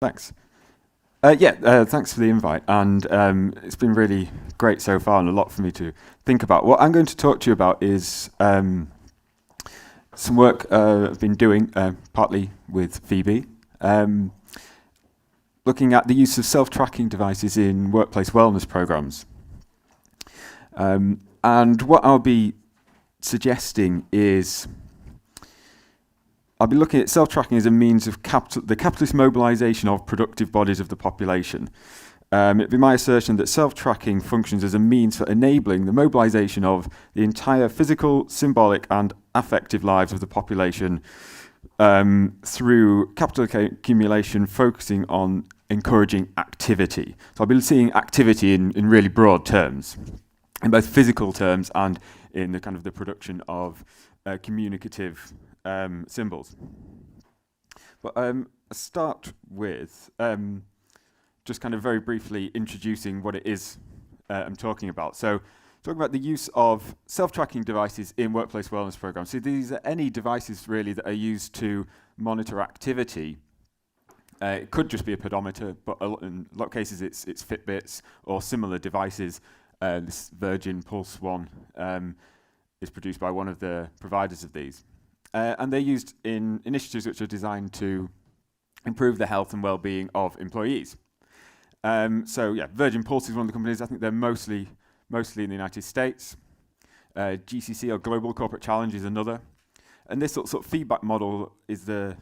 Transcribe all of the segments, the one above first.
Thanks. Thanks for the invite, and it's been really great so far, and a lot for me to think about. What I'm going to talk to you about is some work I've been doing, partly with Phoebe, looking at the use of self-tracking devices in workplace wellness programs. And what I'll be suggesting is I'll be looking at self-tracking as a means of the capitalist mobilization of productive bodies of the population. It'd be my assertion that self-tracking functions as a means for enabling the mobilization of the entire physical, symbolic, and affective lives of the population through capital accumulation, focusing on encouraging activity. So I'll be seeing activity in really broad terms, in both physical terms and in the kind of the production of communicative symbols. But I'll start with just kind of very briefly introducing what it is I'm talking about. So talking about the use of self-tracking devices in workplace wellness programs. So these are any devices really that are used to monitor activity. It could just be a pedometer, but in a lot of cases it's Fitbits or similar devices. This Virgin Pulse one is produced by one of the providers of these. And they're used in initiatives which are designed to improve the health and well-being of employees. Virgin Pulse is one of the companies. I think they're mostly in the United States. GCC, or Global Corporate Challenge, is another. And this sort of feedback model is the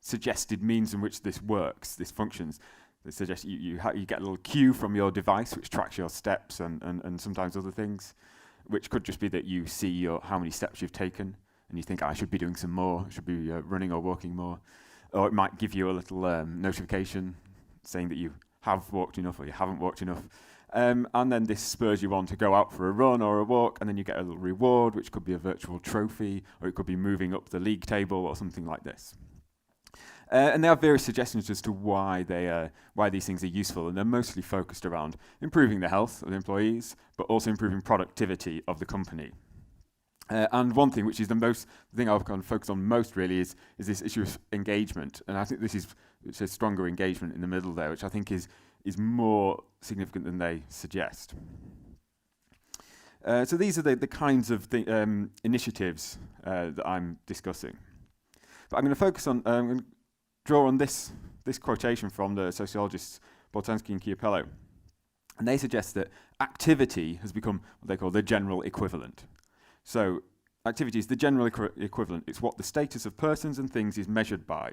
suggested means in which this works, this functions. They suggest you get a little cue from your device which tracks your steps and sometimes other things, which could just be that you see how many steps you've taken, and you think, I should be doing some more, I should be running or walking more. Or it might give you a little notification saying that you have walked enough or you haven't walked enough. And then this spurs you on to go out for a run or a walk, and then you get a little reward, which could be a virtual trophy, or it could be moving up the league table or something like this. And they have various suggestions as to why these things are useful, and they're mostly focused around improving the health of the employees, but also improving productivity of the company. And one thing, which is the thing I've kind of focused on most really, is this issue of engagement. And I think it's a stronger engagement in the middle there, which I think is more significant than they suggest. So these are the kinds of initiatives that I'm discussing. But I'm going to focus on, I'm going to draw on this quotation from the sociologists Boltanski and Chiapello. And they suggest that activity has become what they call the general equivalent. So activity is the general equivalent. It's what the status of persons and things is measured by.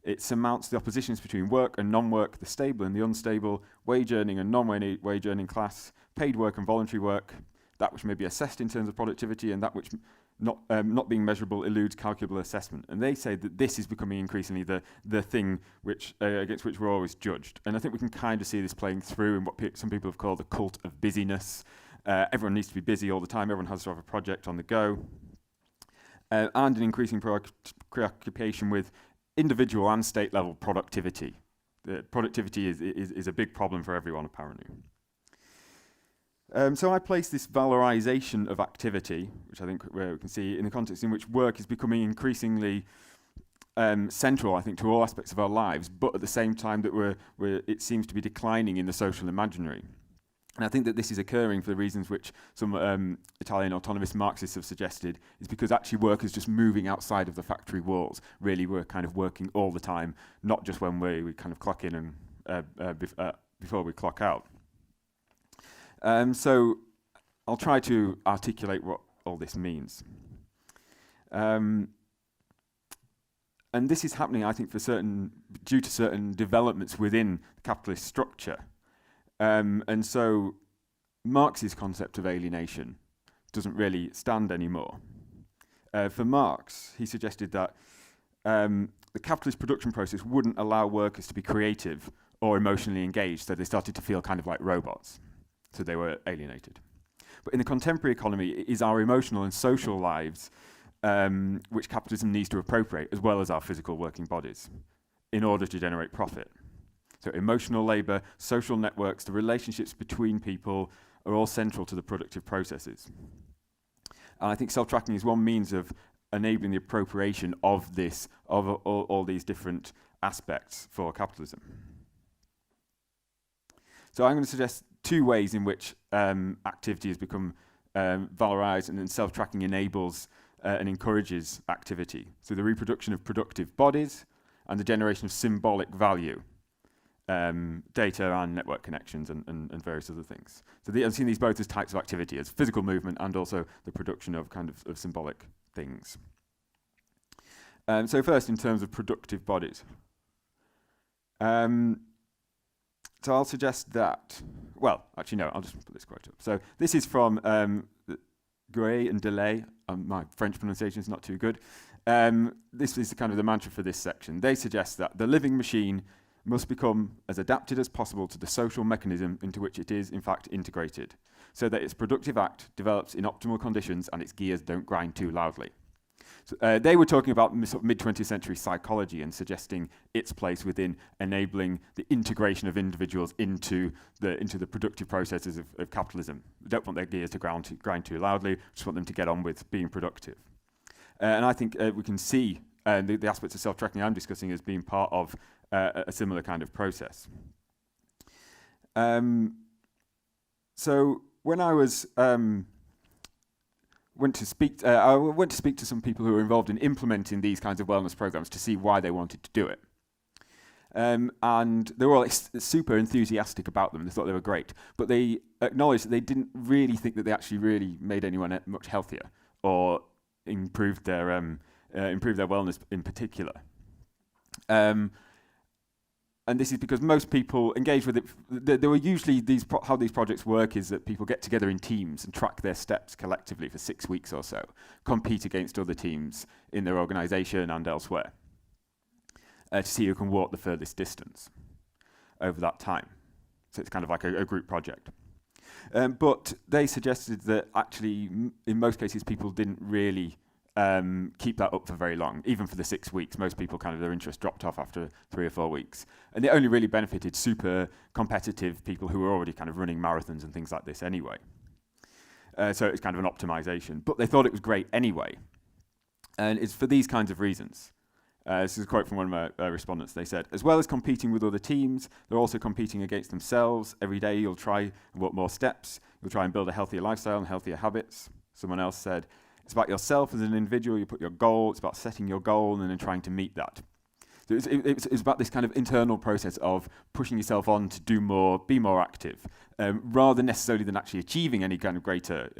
It surmounts the oppositions between work and non-work, the stable and the unstable, wage-earning and non-wage-earning class, paid work and voluntary work, that which may be assessed in terms of productivity and that which not being measurable eludes calculable assessment. And they say that this is becoming increasingly the thing which against which we're always judged. And I think we can kind of see this playing through in what some people have called the cult of busyness. Everyone needs to be busy all the time. Everyone has to have a project on the go. And an increasing preoccupation with individual and state level productivity. Productivity is a big problem for everyone, apparently. So I place this valorization of activity, which I think we can see in the context in which work is becoming increasingly central, I think, to all aspects of our lives, but at the same time that it seems to be declining in the social imaginary. And I think that this is occurring for the reasons which some Italian autonomous Marxists have suggested, is because actually work is just moving outside of the factory walls. Really, we're kind of working all the time, not just when we kind of clock in and before we clock out. So I'll try to articulate what all this means. And this is happening, I think, due to certain developments within the capitalist structure. And so Marx's concept of alienation doesn't really stand anymore. For Marx, he suggested that the capitalist production process wouldn't allow workers to be creative or emotionally engaged, so they started to feel kind of like robots. So they were alienated. But in the contemporary economy, it is our emotional and social lives which capitalism needs to appropriate, as well as our physical working bodies, in order to generate profit. So emotional labour, social networks, the relationships between people are all central to the productive processes. And I think self-tracking is one means of enabling the appropriation of this, of all these different aspects for capitalism. So I'm going to suggest 2 ways in which activity has become valorized, and then self-tracking enables and encourages activity. So the reproduction of productive bodies and the generation of symbolic value, data and network connections and various other things. So I've seen these both as types of activity, as physical movement and also the production of kind of symbolic things. So first, in terms of productive bodies. So I'll suggest that, well, actually no, I'll just put this quote up. So this is from Gray and Delay. My French pronunciation is not too good. This is kind of the mantra for this section. They suggest that the living machine must become as adapted as possible to the social mechanism into which it is, in fact, integrated, so that its productive act develops in optimal conditions and its gears don't grind too loudly. So, they were talking about sort of mid-20th century psychology and suggesting its place within enabling the integration of individuals into the productive processes of capitalism. We don't want their gears to grind too loudly, just want them to get on with being productive. And I think we can see the aspects of self-tracking I'm discussing as being part of a similar kind of process. So when I was went to speak to some people who were involved in implementing these kinds of wellness programs to see why they wanted to do it. And they were all super enthusiastic about them. They thought they were great, but they acknowledged that they didn't really think that they actually really made anyone much healthier or improved their wellness in particular. And this is because most people engage with it. There were usually how these projects work is that people get together in teams and track their steps collectively for 6 weeks or so, compete against other teams in their organisation and elsewhere to see who can walk the furthest distance over that time. So it's kind of like a group project. But they suggested that actually, in most cases, people didn't really keep that up for very long. Even for the 6 weeks, most people their interest dropped off after 3 or 4 weeks. And it only really benefited super competitive people who were already kind of running marathons and things like this anyway. So it's kind of an optimization. But they thought it was great anyway. And it's for these kinds of reasons. This is a quote from one of my respondents. They said, as well as competing with other teams, they're also competing against themselves. Every day you'll try and walk more steps. You'll try and build a healthier lifestyle and healthier habits. Someone else said, it's about yourself as an individual. You put your goal. It's about setting your goal and then trying to meet that. So it's about this kind of internal process of pushing yourself on to do more, be more active, rather necessarily than actually achieving any kind of greater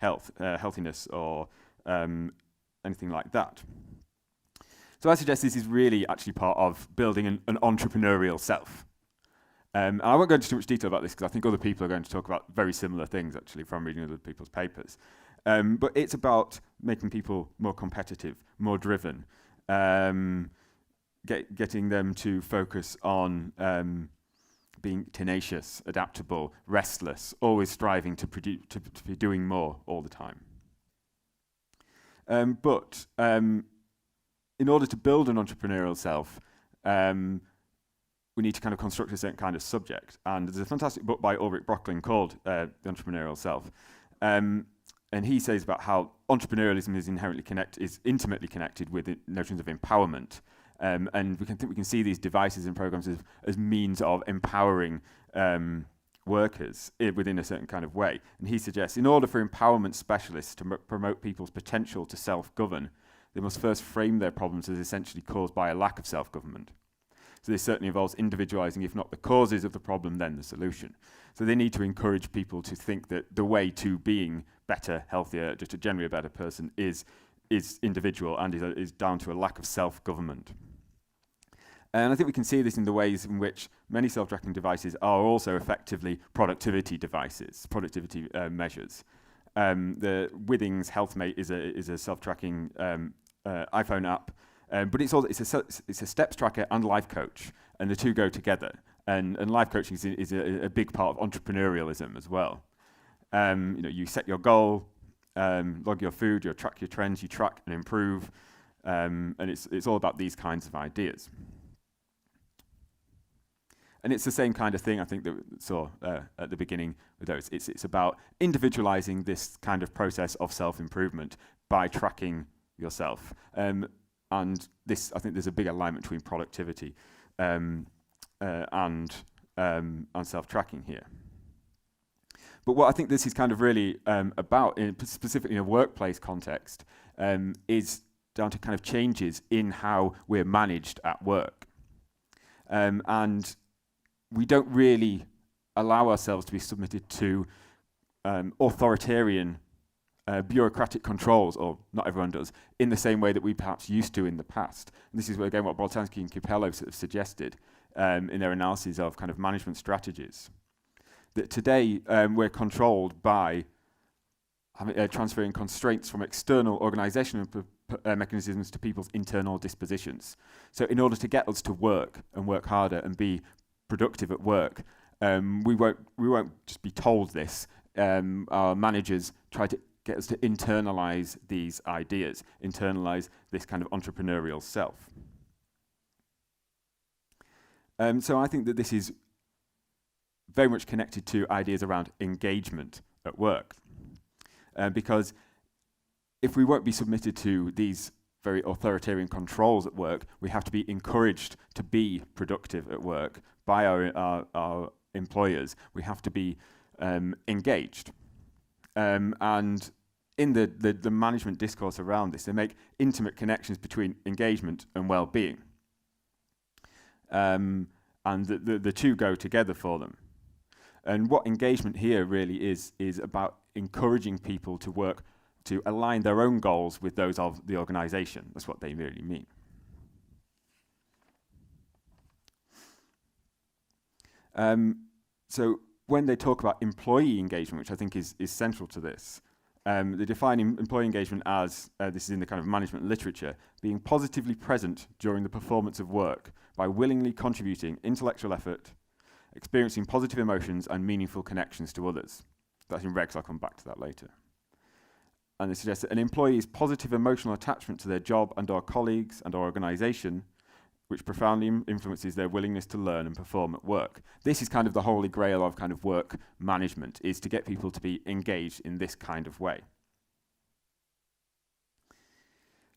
healthiness or anything like that. So I suggest this is really actually part of building an entrepreneurial self. And I won't go into too much detail about this because I think other people are going to talk about very similar things actually from reading other people's papers. But it's about making people more competitive, more driven, getting them to focus on being tenacious, adaptable, restless, always striving to be doing more all the time. But in order to build an entrepreneurial self, we need to kind of construct a certain kind of subject. And there's a fantastic book by Ulrich Brocklin called The Entrepreneurial Self. And he says about how entrepreneurialism is intimately connected with notions of empowerment. And we can see these devices and programs as means of empowering workers within a certain kind of way. And he suggests in order for empowerment specialists to promote people's potential to self-govern, they must first frame their problems as essentially caused by a lack of self-government. So this certainly involves individualizing, if not the causes of the problem, then the solution. So they need to encourage people to think that the way to being better, healthier, just a generally a better person is individual and is down to a lack of self-government. And I think we can see this in the ways in which many self-tracking devices are also effectively productivity devices, productivity measures. The Withings HealthMate is a self-tracking iPhone app. But it's a steps tracker and life coach, and the two go together. And life coaching is a big part of entrepreneurialism as well. You set your goal, log your food, you track your trends, you track and improve, and it's all about these kinds of ideas. And it's the same kind of thing I think that we saw at the beginning with those. It's about individualizing this kind of process of self-improvement by tracking yourself. and this, I think there's a big alignment between productivity and self-tracking here. But what I think this is kind of really about, specifically in a workplace context, is down to kind of changes in how we're managed at work. And we don't really allow ourselves to be submitted to authoritarian bureaucratic controls, or not everyone does, in the same way that we perhaps used to in the past. And this is again what Boltanski and Capello sort of suggested in their analysis of kind of management strategies. That today we're controlled by transferring constraints from external organizational mechanisms to people's internal dispositions. So in order to get us to work and work harder and be productive at work, we won't just be told this. Our managers try to get us to internalize these ideas, internalize this kind of entrepreneurial self. So I think that this is very much connected to ideas around engagement at work. Because if we won't be submitted to these very authoritarian controls at work, we have to be encouraged to be productive at work by our employers. We have to be engaged. And in the management discourse around this, they make intimate connections between engagement and well-being. And the two go together for them. And what engagement here really is about encouraging people to work to align their own goals with those of the organization. That's what they really mean. So when they talk about employee engagement, which I think is central to this, they define employee engagement as, this is in the kind of management literature, being positively present during the performance of work by willingly contributing intellectual effort, experiencing positive emotions and meaningful connections to others. That's in regs, I'll come back to that later. And they suggest that an employee's positive emotional attachment to their job and our colleagues and our organisation, which profoundly influences their willingness to learn and perform at work. This is kind of the holy grail of kind of work management, is to get people to be engaged in this kind of way.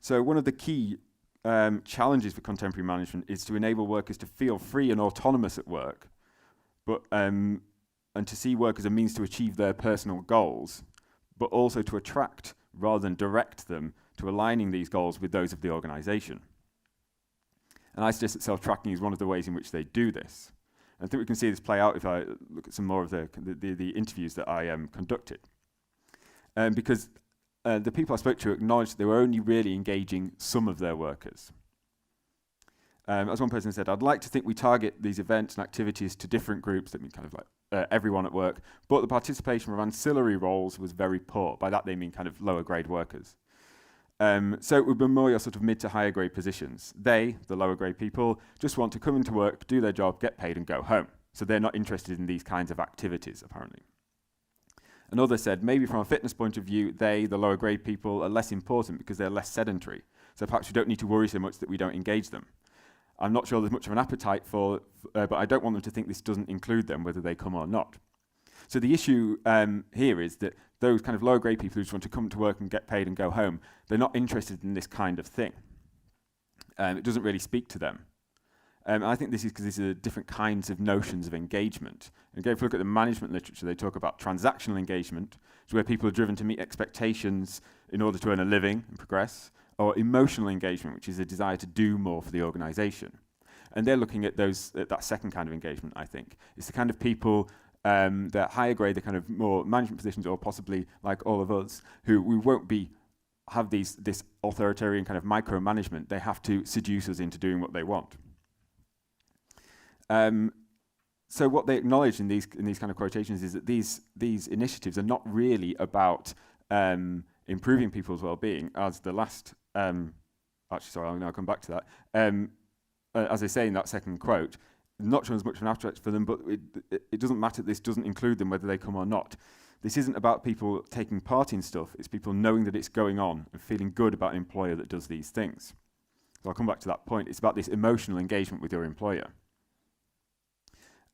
So one of the key challenges for contemporary management is to enable workers to feel free and autonomous at work, but and to see work as a means to achieve their personal goals, but also to attract rather than direct them to aligning these goals with those of the organisation. And I suggest that self-tracking is one of the ways in which they do this. And I think we can see this play out if I look at some more of the interviews that I conducted. Because the people I spoke to acknowledged that they were only really engaging some of their workers. As one person said, I'd like to think we target these events and activities to different groups, that mean kind of like everyone at work, but the participation from ancillary roles was very poor. By that they mean kind of lower grade workers. So it would be more your sort of mid to higher grade positions. They, the lower grade people, just want to come into work, do their job, get paid and go home. So they're not interested in these kinds of activities, apparently. Another said, maybe from a fitness point of view, they, the lower grade people, are less important because they're less sedentary. So perhaps we don't need to worry so much that we don't engage them. I'm not sure there's much of an appetite for, but I don't want them to think this doesn't include them, whether they come or not. So the issue here is that those kind of lower grade people who just want to come to work and get paid and go home, they're not interested in this kind of thing. It doesn't really speak to them. I think this is because these are different kinds of notions of engagement. And again, if we look at the management literature, they talk about transactional engagement, which is where people are driven to meet expectations in order to earn a living and progress, or emotional engagement, which is a desire to do more for the organisation. And they're looking at that second kind of engagement, I think. It's the kind of people that higher grade, the kind of more management positions, or possibly like all of us, who we won't have this authoritarian kind of micromanagement. They have to seduce us into doing what they want. So what they acknowledge in these kind of quotations is that these initiatives are not really about improving people's well-being, as the last. Actually, sorry, I'll now come back to that. As I say in that second quote, not sure as much of an abstract for them, but it doesn't matter. This doesn't include them whether they come or not. This isn't about people taking part in stuff. It's people knowing that it's going on and feeling good about an employer that does these things. So I'll come back to that point. It's about this emotional engagement with your employer.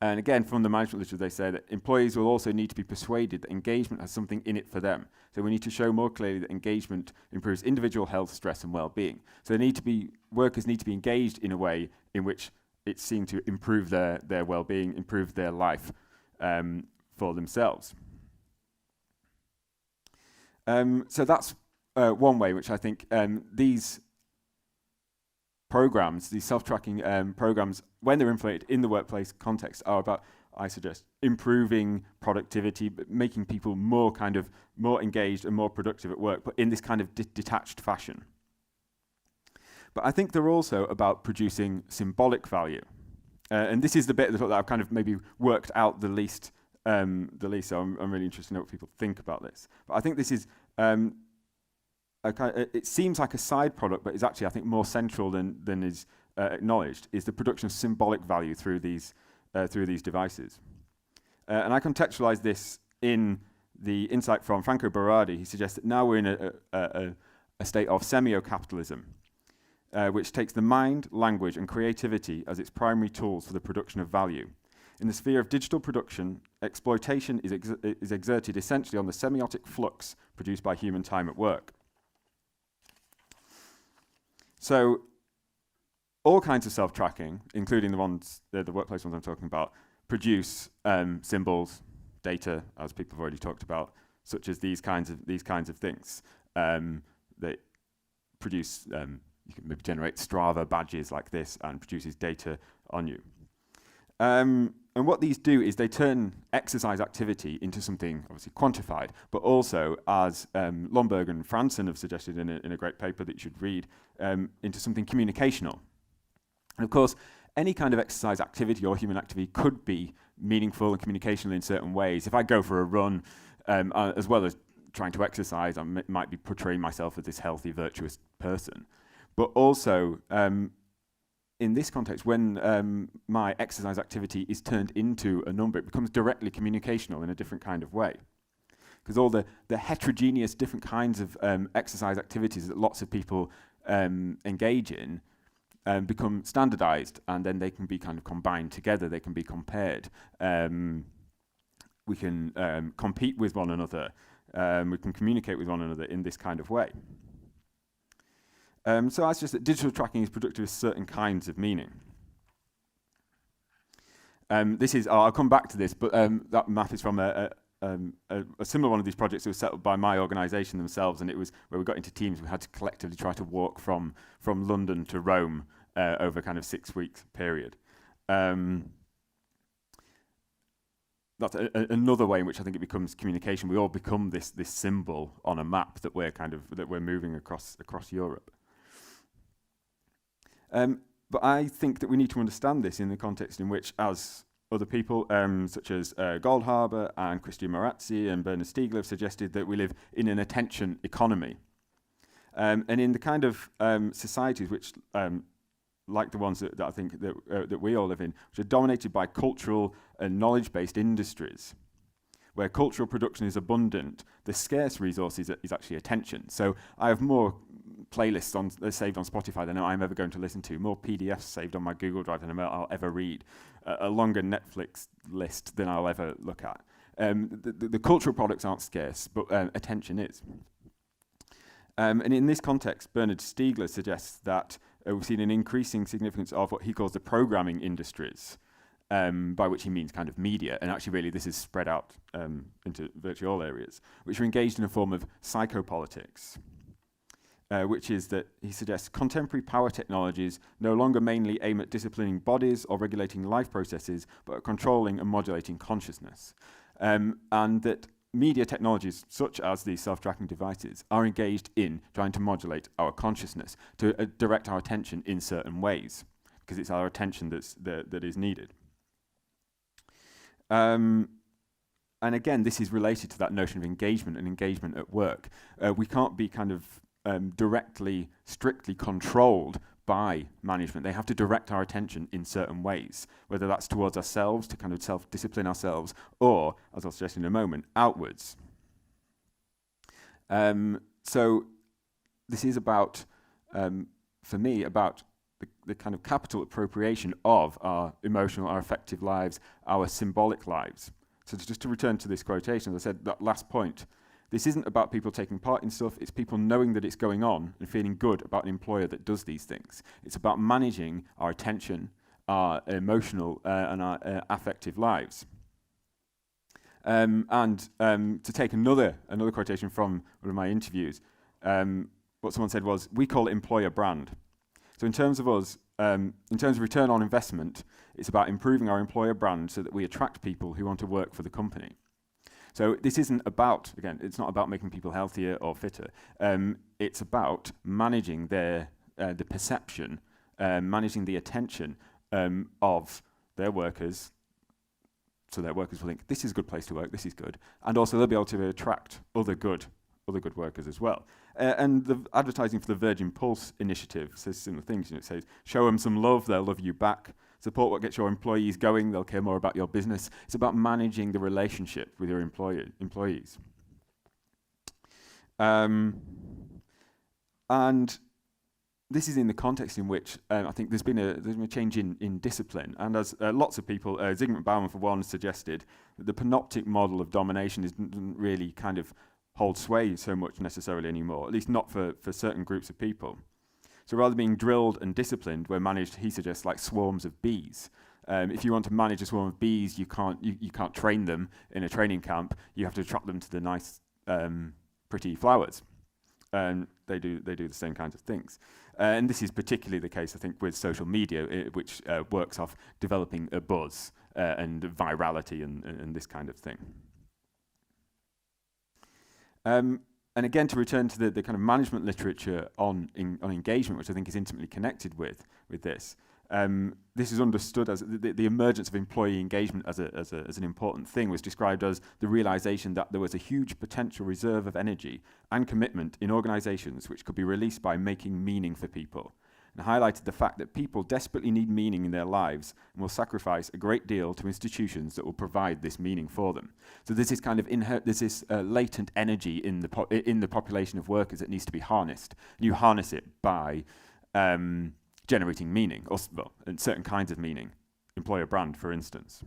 And again, from the management literature, they say that employees will also need to be persuaded that engagement has something in it for them. So we need to show more clearly that engagement improves individual health, stress, and well-being. So workers need to be engaged in a way in which it's seen to improve their well-being, improve their life for themselves. So that's one way which I think these programs, these self-tracking programs, when they're implemented in the workplace context, are about, I suggest, improving productivity, but making people more engaged and more productive at work, but in this kind of detached fashion. But I think they're also about producing symbolic value. And this is the bit that I've kind of maybe worked out the least, so I'm really interested to know what people think about this. But I think this is, it seems like a side product, but is actually, I think, more central than is acknowledged, is the production of symbolic value through these devices. And I contextualize this in the insight from Franco Berardi. He suggests that now we're in a state of semio-capitalism, which takes the mind, language, and creativity as its primary tools for the production of value. In the sphere of digital production, exploitation is exerted essentially on the semiotic flux produced by human time at work. So all kinds of self-tracking, including the workplace ones I'm talking about, produce symbols, data, as people have already talked about, such as these kinds of things. They produce, you can maybe generate Strava badges like this and produces data on you. And what these do is they turn exercise activity into something obviously quantified, but also, as Lomberg and Franson have suggested in a great paper that you should read, into something communicational. And of course, any kind of exercise activity or human activity could be meaningful and communicational in certain ways. If I go for a run, as well as trying to exercise, I might be portraying myself as this healthy, virtuous person. But also, in this context, when my exercise activity is turned into a number, it becomes directly communicational in a different kind of way. Because all the heterogeneous different kinds of exercise activities that lots of people engage in become standardized, and then they can be kind of combined together, they can be compared. We can compete with one another, we can communicate with one another in this kind of way. So I suggest that digital tracking is productive of certain kinds of meaning. I'll come back to this, but that map is from a similar one of these projects that was set up by my organisation themselves, and it was where we got into teams. We had to collectively try to walk from London to Rome over kind of 6 weeks period. That's another way in which I think it becomes communication. We all become this symbol on a map that we're moving across Europe. But I think that we need to understand this in the context in which, as other people, such as Goldhaber and Christian Morazzi and Bernard Stiegler have suggested, that we live in an attention economy. And in the kind of societies which, like the ones that I think that we all live in, which are dominated by cultural and knowledge-based industries, where cultural production is abundant, the scarce resource is actually attention. So I have more playlists saved on Spotify than I'm ever going to listen to, more PDFs saved on my Google Drive than I'll ever read, a longer Netflix list than I'll ever look at. The cultural products aren't scarce, but attention is. And in this context, Bernard Stiegler suggests that we've seen an increasing significance of what he calls the programming industries, by which he means kind of media, and actually really this is spread out into virtually all areas, which are engaged in a form of psychopolitics, which is that he suggests contemporary power technologies no longer mainly aim at disciplining bodies or regulating life processes, but at controlling and modulating consciousness. And that media technologies, such as these self-tracking devices, are engaged in trying to modulate our consciousness, to direct our attention in certain ways, because it's our attention that is needed. And again, this is related to that notion of engagement and engagement at work. We can't be kind of directly, strictly controlled by management. They have to direct our attention in certain ways, whether that's towards ourselves, to kind of self-discipline ourselves, or, as I'll suggest in a moment, outwards. So this is about, for me, about the kind of capital appropriation of our emotional, our affective lives, our symbolic lives. So just to return to this quotation, as I said, that last point, this isn't about people taking part in stuff, it's people knowing that it's going on and feeling good about an employer that does these things. It's about managing our attention, our emotional and our affective lives. To take another quotation from one of my interviews, what someone said was, we call it employer brand. So in terms of us, in terms of return on investment, it's about improving our employer brand so that we attract people who want to work for the company. So this isn't about, again, it's not about making people healthier or fitter. It's about managing the perception, managing the attention of their workers, so their workers will think, this is a good place to work, this is good. And also they'll be able to attract other good workers as well. And the advertising for the Virgin Pulse initiative says similar things. It says, show them some love, they'll love you back. Support what gets your employees going, they'll care more about your business. It's about managing the relationship with your employees. And this is in the context in which I think there's been a change in discipline. And as lots of people, Zygmunt Bauman for one, suggested that the panoptic model of domination doesn't really kind of hold sway so much necessarily anymore, at least not for certain groups of people. So rather than being drilled and disciplined, we're managed, he suggests, like swarms of bees. If you want to manage a swarm of bees, you can't train them in a training camp. You have to attract them to the nice, pretty flowers. And they do the same kinds of things. And this is particularly the case, I think, with social media, which works off developing a buzz and virality and this kind of thing. And again, to return to the kind of management literature on engagement, which I think is intimately connected with this, this is understood as the emergence of employee engagement as an important thing was described as the realization that there was a huge potential reserve of energy and commitment in organizations which could be released by making meaning for people, and highlighted the fact that people desperately need meaning in their lives and will sacrifice a great deal to institutions that will provide this meaning for them. So there's this kind of latent energy in the population of workers that needs to be harnessed. And you harness it by generating meaning, and certain kinds of meaning, employer brand, for instance.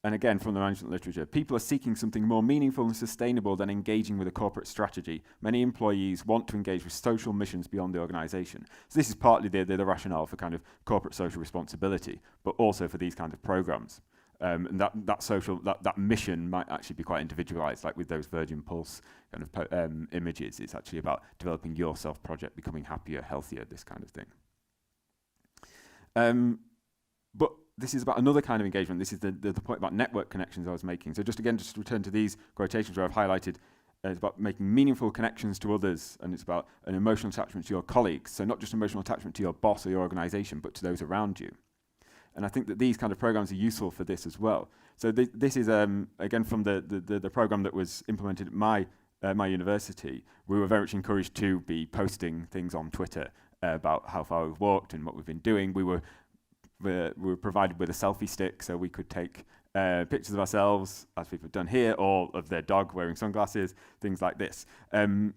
And again, from the management literature, people are seeking something more meaningful and sustainable than engaging with a corporate strategy. Many employees want to engage with social missions beyond the organization. So this is partly the rationale for kind of corporate social responsibility, but also for these kinds of programs. And that mission might actually be quite individualized, like with those Virgin Pulse kind of images. It's actually about developing your self-project, becoming happier, healthier, this kind of thing. But this is about another kind of engagement. This is the point about network connections I was making. So just to return to these quotations where I've highlighted, it's about making meaningful connections to others, and it's about an emotional attachment to your colleagues. So not just emotional attachment to your boss or your organization, but to those around you. And I think that these kind of programs are useful for this as well. So this is, again, from the program that was implemented at my university. We were very much encouraged to be posting things on Twitter about how far we've walked and what we've been doing. We were provided with a selfie stick, so we could take pictures of ourselves, as people have done here, or of their dog wearing sunglasses, things like this. And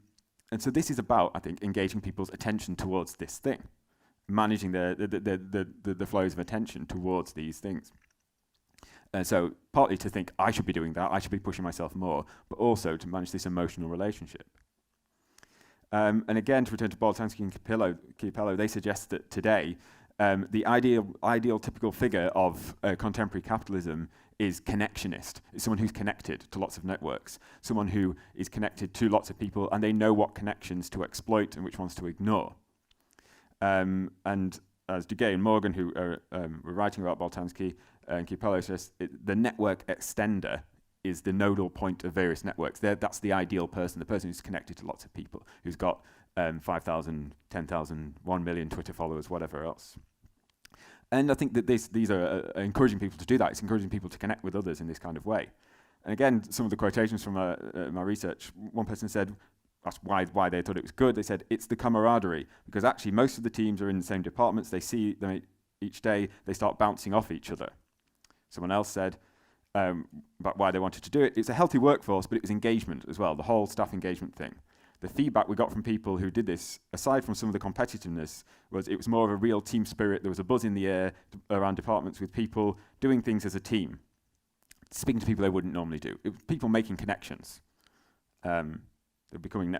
so this is about, I think, engaging people's attention towards this thing, managing the flows of attention towards these things. So partly to think, I should be doing that, I should be pushing myself more, but also to manage this emotional relationship. And again, to return to Boltanski and Capello, they suggest that today, the ideal typical figure of contemporary capitalism is connectionist. It's someone who's connected to lots of networks, someone who is connected to lots of people, and they know what connections to exploit and which ones to ignore. And as Duguay and Morgan, who were writing about Boltanski and Capello, says the network extender is the nodal point of various networks. That's the ideal person, the person who's connected to lots of people, who's got 5,000, 10,000, 1 million Twitter followers, whatever else. And I think that these are encouraging people to do that. It's encouraging people to connect with others in this kind of way. And again, some of the quotations from my research, one person said, that's why they thought it was good. They said, it's the camaraderie, because actually most of the teams are in the same departments. They see them each day. They start bouncing off each other. Someone else said about why they wanted to do it. It's a healthy workforce, but it was engagement as well, the whole staff engagement thing. the feedback we got from people who did this, aside from some of the competitiveness, was it was more of a real team spirit. There was a buzz in the air around departments with people doing things as a team, speaking to people they wouldn't normally do. It was people making connections. They're becoming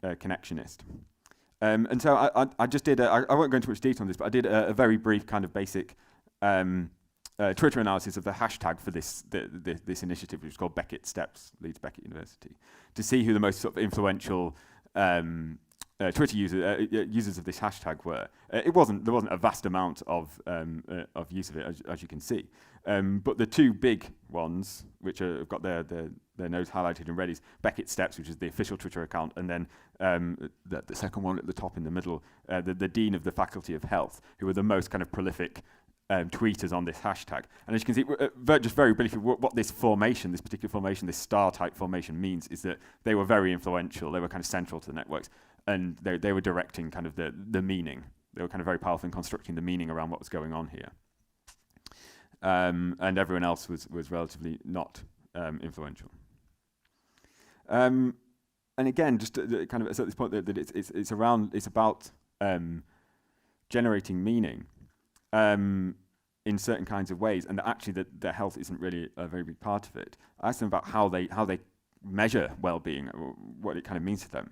connectionist. And so I just did, I won't go into much detail on this, but I did a very brief kind of basic Twitter analysis of the hashtag for this initiative, which is called Beckett Steps, Leeds Beckett University, to see who the most sort of influential Twitter users of this hashtag were. There wasn't a vast amount of use of it, as you can see. But the two big ones, which have got their nodes highlighted in red, is Beckett Steps, which is the official Twitter account, and then the second one at the top in the middle, the Dean of the Faculty of Health, who were the most kind of prolific tweeters on this hashtag. And as you can see, just very briefly, what this formation, this particular formation, this star-type formation means is that they were very influential. They were kind of central to the networks, and they were directing kind of the meaning. They were kind of very powerful in constructing the meaning around what was going on here. And everyone else was relatively not influential. And again, just to kind of at this point that it's about generating meaning in certain kinds of ways, and that actually that their health isn't really a very big part of it. I asked them about how they measure well-being, what it kind of means to them.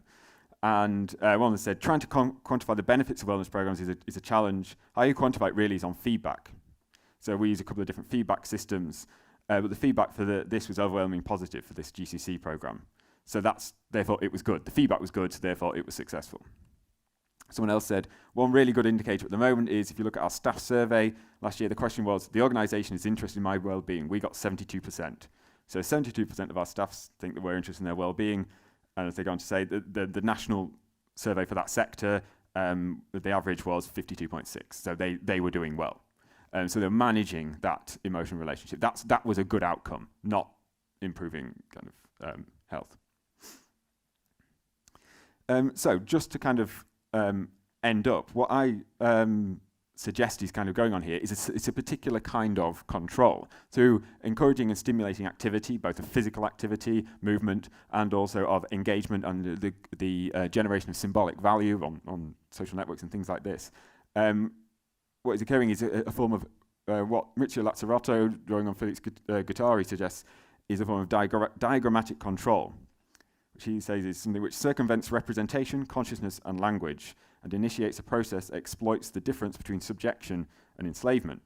And one of them said, trying to quantify the benefits of wellness programs is a challenge. How you quantify it really is on feedback. So we use a couple of different feedback systems, but the feedback for this was overwhelmingly positive for this GCC program. So they thought it was good. The feedback was good, so therefore it was successful. Someone else said, one really good indicator at the moment is if you look at our staff survey last year, the question was, the organisation is interested in my well-being. We got 72%. So 72% of our staff think that we're interested in their well-being. And as they go on to say, the national survey for that sector, the average was 52.6. So they were doing well. So they're managing that emotional relationship. That was a good outcome, not improving kind of health. So just to kind of end up, what I suggest is kind of going on here is it's a particular kind of control through encouraging and stimulating activity, both of physical activity, movement, and also of engagement and the generation of symbolic value on social networks and things like this. What is occurring is a form of what Richard Lazzarotto, drawing on Felix Guattari, suggests is a form of diagrammatic control, which he says is something which circumvents representation, consciousness, and language, and initiates a process that exploits the difference between subjection and enslavement.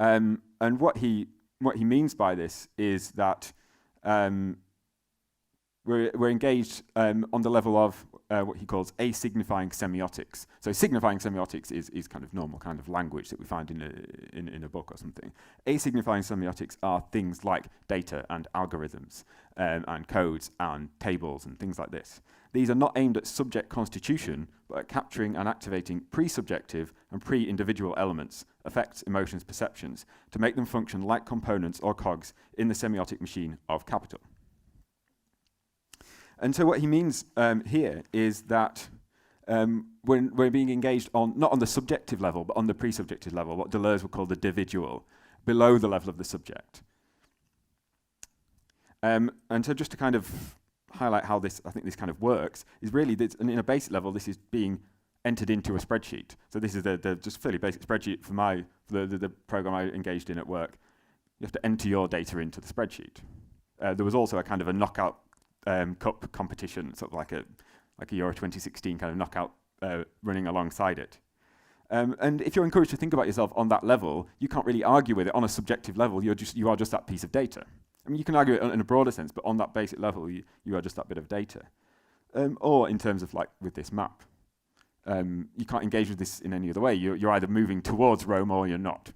And what he means by this is that we're engaged on the level of what he calls asignifying semiotics. So signifying semiotics is kind of normal kind of language that we find in a book or something. Asignifying semiotics are things like data and algorithms and codes and tables and things like this. These are not aimed at subject constitution, but at capturing and activating pre-subjective and pre-individual elements, affects, emotions, perceptions, to make them function like components or cogs in the semiotic machine of capital. And so what he means here is that when we're being engaged on, not on the subjective level, but on the pre-subjective level, what Deleuze would call the individual, below the level of the subject. And so just to kind of highlight how I think this kind of works, is really, in a basic level, this is being entered into a spreadsheet. So this is the just fairly basic spreadsheet for the program I engaged in at work. You have to enter your data into the spreadsheet. There was also a kind of a knockout cup competition, sort of like a Euro 2016 kind of knockout running alongside it. And if you're encouraged to think about yourself on that level, you can't really argue with it on a subjective level. You are just that piece of data. I mean, you can argue it in a broader sense, but on that basic level, you are just that bit of data. Or in terms of like with this map, you can't engage with this in any other way. You're either moving towards Rome or you're not.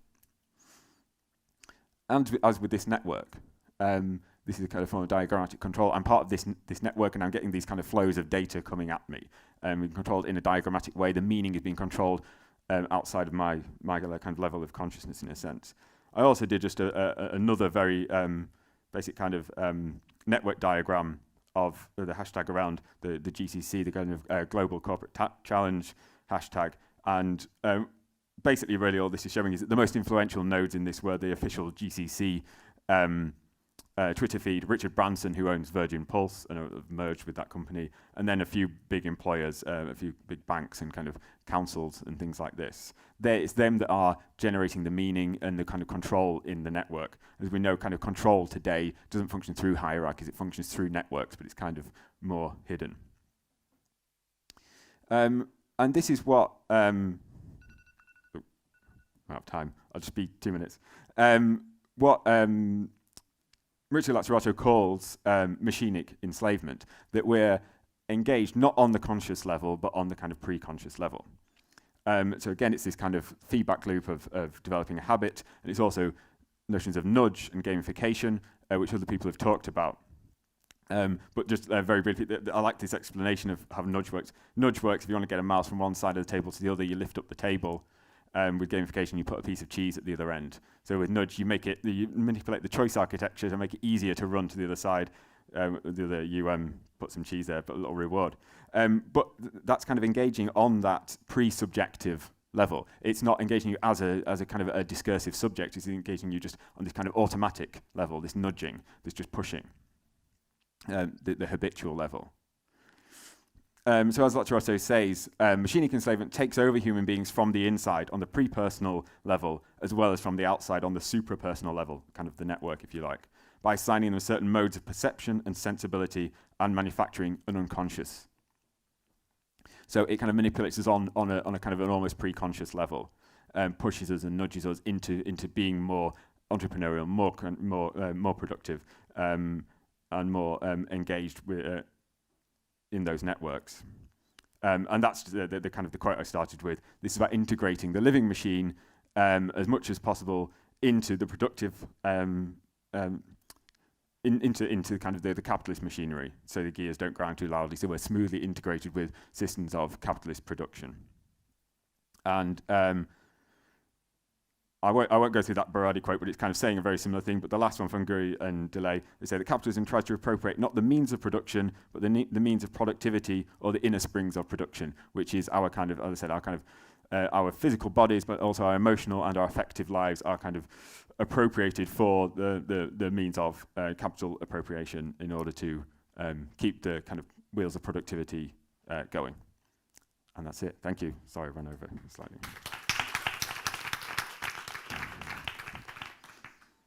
And as with this network, this is a kind of form of diagrammatic control. I'm part of this network, and I'm getting these kind of flows of data coming at me. Being controlled in a diagrammatic way. The meaning is being controlled outside of my kind of level of consciousness, in a sense. I also did just another very basic kind of network diagram of the hashtag around the GCC, the kind of Global Corporate Challenge hashtag. And basically, really, all this is showing is that the most influential nodes in this were the official GCC Twitter feed, Richard Branson, who owns Virgin Pulse and have merged with that company, and then a few big employers, a few big banks and kind of councils and things like this. It's them that are generating the meaning and the kind of control in the network. As we know, kind of control today doesn't function through hierarchies, it functions through networks, but it's kind of more hidden. And this is what, I'm out of time, I'll just be 2 minutes. What Richard Lazzarato calls machinic enslavement, that we're engaged not on the conscious level, but on the kind of pre-conscious level. So again, it's this kind of feedback loop of developing a habit, and it's also notions of nudge and gamification, which other people have talked about. But just very briefly, I like this explanation of how nudge works. Nudge works if you want to get a mouse from one side of the table to the other, you lift up the table. With gamification, you put a piece of cheese at the other end. So with nudge, you manipulate the choice architecture to make it easier to run to the other side. You put some cheese there, put a little reward. But that's kind of engaging on that pre-subjective level. It's not engaging you as a kind of a discursive subject. It's engaging you just on this kind of automatic level, this nudging, this just pushing, the habitual level. So as Lazzarato says, machinic enslavement takes over human beings from the inside on the pre-personal level, as well as from the outside on the supra-personal level, kind of the network, if you like, by assigning them certain modes of perception and sensibility and manufacturing an unconscious. So it kind of manipulates us on a kind of an almost pre-conscious level, pushes us and nudges us into being more entrepreneurial, more productive, and more engaged with in those networks. And that's the kind of the quote I started with. This is about integrating the living machine as much as possible into the productive, into kind of the capitalist machinery, so the gears don't grind too loudly, so we're smoothly integrated with systems of capitalist production. And I won't go through that Berardi quote, but it's kind of saying a very similar thing. But the last one from Guri and Delay, they say that capitalism tries to appropriate not the means of production, but the means of productivity or the inner springs of production, which is our kind of, as I said, our kind of our physical bodies, but also our emotional and our affective lives are kind of appropriated for the means of capital appropriation in order to keep the kind of wheels of productivity going. And that's it. Thank you. Sorry, I ran over slightly.